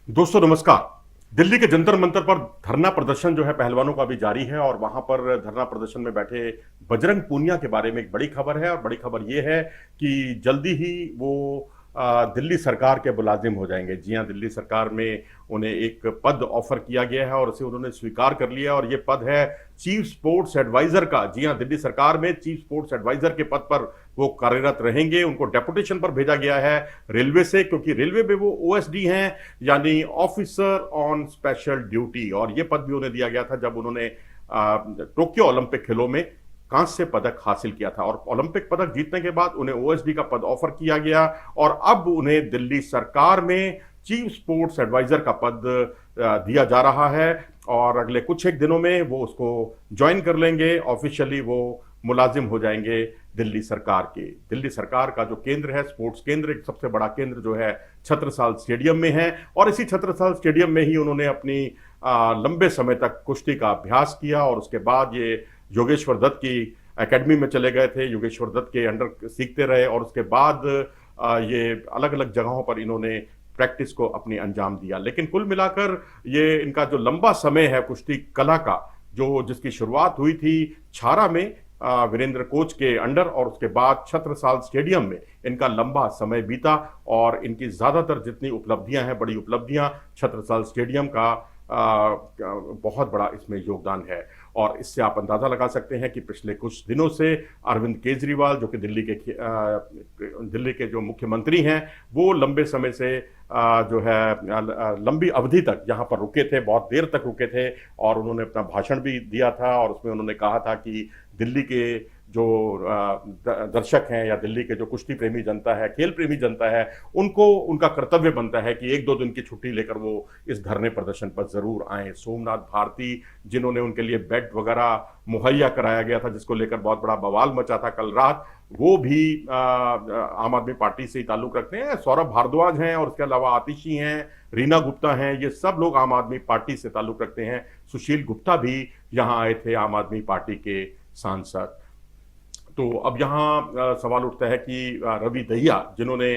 दोस्तों नमस्कार। दिल्ली के जंतर मंतर पर धरना प्रदर्शन जो है पहलवानों का भी जारी है और वहां पर धरना प्रदर्शन में बैठे बजरंग पूनिया के बारे में एक बड़ी खबर है और बड़ी खबर यह है कि जल्दी ही वो दिल्ली सरकार के मुलाजिम हो जाएंगे। जी हां, दिल्ली सरकार में उन्हें एक पद ऑफर किया गया है और उसे उन्होंने स्वीकार कर लिया और ये पद है चीफ स्पोर्ट्स एडवाइजर का। जी हां, दिल्ली सरकार में चीफ स्पोर्ट्स एडवाइजर के पद पर वो कार्यरत रहेंगे। उनको डेपुटेशन पर भेजा गया है रेलवे से, क्योंकि रेलवे में वो ओएसडी हैं, यानी ऑफिसर ऑन स्पेशल ड्यूटी, और ये पद भी उन्हें दिया गया था जब उन्होंने टोक्यो ओलंपिक खेलों में कांस्य पदक हासिल किया था और ओलंपिक पदक जीतने के बाद उन्हें ओएसडी का पद ऑफर किया गया और अब उन्हें दिल्ली सरकार में चीफ स्पोर्ट्स एडवाइजर का पद दिया जा रहा है और अगले कुछ एक दिनों में वो उसको ज्वाइन कर लेंगे। ऑफिशियली वो मुलाजिम हो जाएंगे दिल्ली सरकार के। दिल्ली सरकार का जो केंद्र है, स्पोर्ट्स केंद्र, एक सबसे बड़ा केंद्र जो है छत्रसाल स्टेडियम में है और इसी छत्रसाल स्टेडियम में ही उन्होंने अपनी लंबे समय तक कुश्ती का अभ्यास किया और उसके बाद ये योगेश्वर दत्त की एकेडमी में चले गए थे। योगेश्वर दत्त के अंडर सीखते रहे और उसके बाद ये अलग अलग जगहों पर इन्होंने प्रैक्टिस को अपनी अंजाम दिया। लेकिन कुल मिलाकर ये इनका जो लंबा समय है कुश्ती कला का, जो जिसकी शुरुआत हुई थी छारा में वीरेंद्र कोच के अंडर और उसके बाद छत्रसाल स्टेडियम में इनका लंबा समय बीता और इनकी ज्यादातर जितनी उपलब्धियां हैं, बड़ी उपलब्धियां, छत्रसाल स्टेडियम का बहुत बड़ा इसमें योगदान है। और इससे आप अंदाजा लगा सकते हैं कि पिछले कुछ दिनों से अरविंद केजरीवाल, जो कि दिल्ली के जो मुख्यमंत्री हैं, वो लंबे समय से जो है लंबी अवधि तक यहाँ पर रुके थे, बहुत देर तक रुके थे और उन्होंने अपना भाषण भी दिया था और उसमें उन्होंने कहा था कि दिल्ली के जो दर्शक हैं या दिल्ली के जो कुश्ती प्रेमी जनता है, खेल प्रेमी जनता है, उनको उनका कर्तव्य बनता है कि एक दो दिन की छुट्टी लेकर वो इस धरने प्रदर्शन पर जरूर आए। सोमनाथ भारती, जिन्होंने उनके लिए बेड वगैरह मुहैया कराया गया था, जिसको लेकर बहुत बड़ा बवाल मचा था कल रात, वो भी आम आदमी पार्टी से ही ताल्लुक रखते हैं। सौरभ भारद्वाज हैं और उसके अलावा आतिशी हैं, रीना गुप्ता हैं, ये सब लोग आम आदमी पार्टी से ताल्लुक रखते हैं। सुशील गुप्ता भी यहाँ आए थे, आम आदमी पार्टी के सांसद। तो अब यहाँ सवाल उठता है कि रवि दहिया, जिन्होंने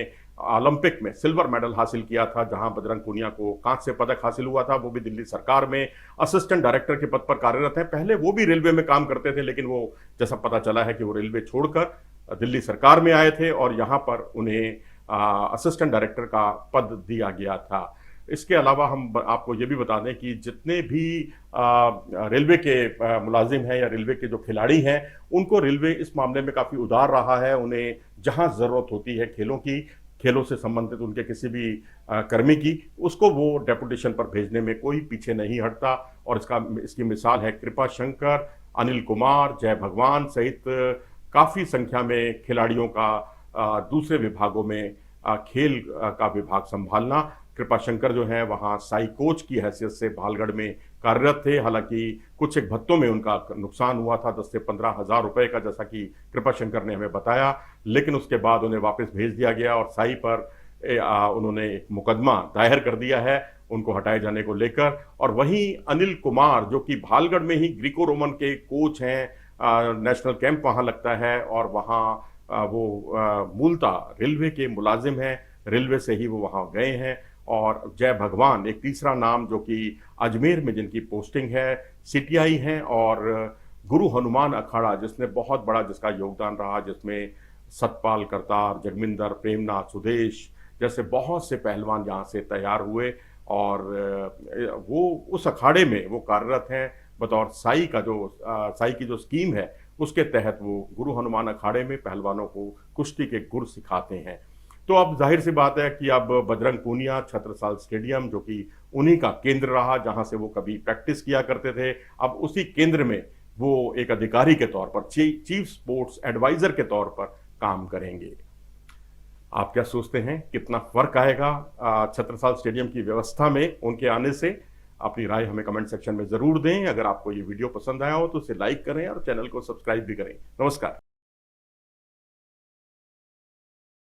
ओलंपिक में सिल्वर मेडल हासिल किया था, जहां बजरंग पूनिया को कांस्य पदक हासिल हुआ था, वो भी दिल्ली सरकार में असिस्टेंट डायरेक्टर के पद पर कार्यरत हैं। पहले वो भी रेलवे में काम करते थे, लेकिन वो जैसा पता चला है कि वो रेलवे छोड़कर दिल्ली सरकार में आए थे और यहाँ पर उन्हें असिस्टेंट डायरेक्टर का पद दिया गया था। इसके अलावा हम आपको ये भी बता दें कि जितने भी रेलवे के मुलाजिम हैं या रेलवे के जो खिलाड़ी हैं, उनको रेलवे इस मामले में काफ़ी उदार रहा है। उन्हें जहां ज़रूरत होती है खेलों से संबंधित उनके किसी भी कर्मी की, उसको वो डेपुटेशन पर भेजने में कोई पीछे नहीं हटता। और इसकी मिसाल है कृपा शंकर, अनिल कुमार, जय भगवान सहित काफ़ी संख्या में खिलाड़ियों का दूसरे विभागों में खेल का विभाग संभालना। कृपा शंकर जो है वहाँ साई कोच की हैसियत से भालगढ़ में कार्यरत थे। हालांकि कुछ एक भत्तों में उनका नुकसान हुआ था 10 से 15 हज़ार रुपए का, जैसा कि कृपा शंकर ने हमें बताया, लेकिन उसके बाद उन्हें वापस भेज दिया गया और साई पर उन्होंने एक मुकदमा दायर कर दिया है उनको हटाए जाने को लेकर। और वहीं अनिल कुमार, जो कि भालगढ़ में ही ग्रीको रोमन के कोच हैं, नेशनल कैंप वहाँ लगता है और वहाँ वो मूलतः रेलवे के मुलाजिम हैं, रेलवे से ही वो वहाँ गए हैं। और जय भगवान, एक तीसरा नाम, जो कि अजमेर में जिनकी पोस्टिंग है, सीटीआई हैं, और गुरु हनुमान अखाड़ा, जिसका योगदान रहा, जिसमें सतपाल करतार, जगमिंदर, प्रेमनाथ, सुदेश जैसे बहुत से पहलवान यहाँ से तैयार हुए और वो उस अखाड़े में वो कार्यरत हैं बतौर साई की जो स्कीम है उसके तहत वो गुरु हनुमान अखाड़े में पहलवानों को कुश्ती के गुर सिखाते हैं। तो अब जाहिर सी बात है कि अब बजरंग पूनिया छत्रसाल स्टेडियम, जो कि उन्हीं का केंद्र रहा जहां से वो कभी प्रैक्टिस किया करते थे, अब उसी केंद्र में वो एक अधिकारी के तौर पर, चीफ स्पोर्ट्स एडवाइजर के तौर पर काम करेंगे। आप क्या सोचते हैं, कितना फर्क आएगा छत्रसाल स्टेडियम की व्यवस्था में उनके आने से? अपनी राय हमें कमेंट सेक्शन में जरूर दें। अगर आपको ये वीडियो पसंद आया हो तो इसे लाइक करें और चैनल को सब्सक्राइब भी करें। नमस्कार।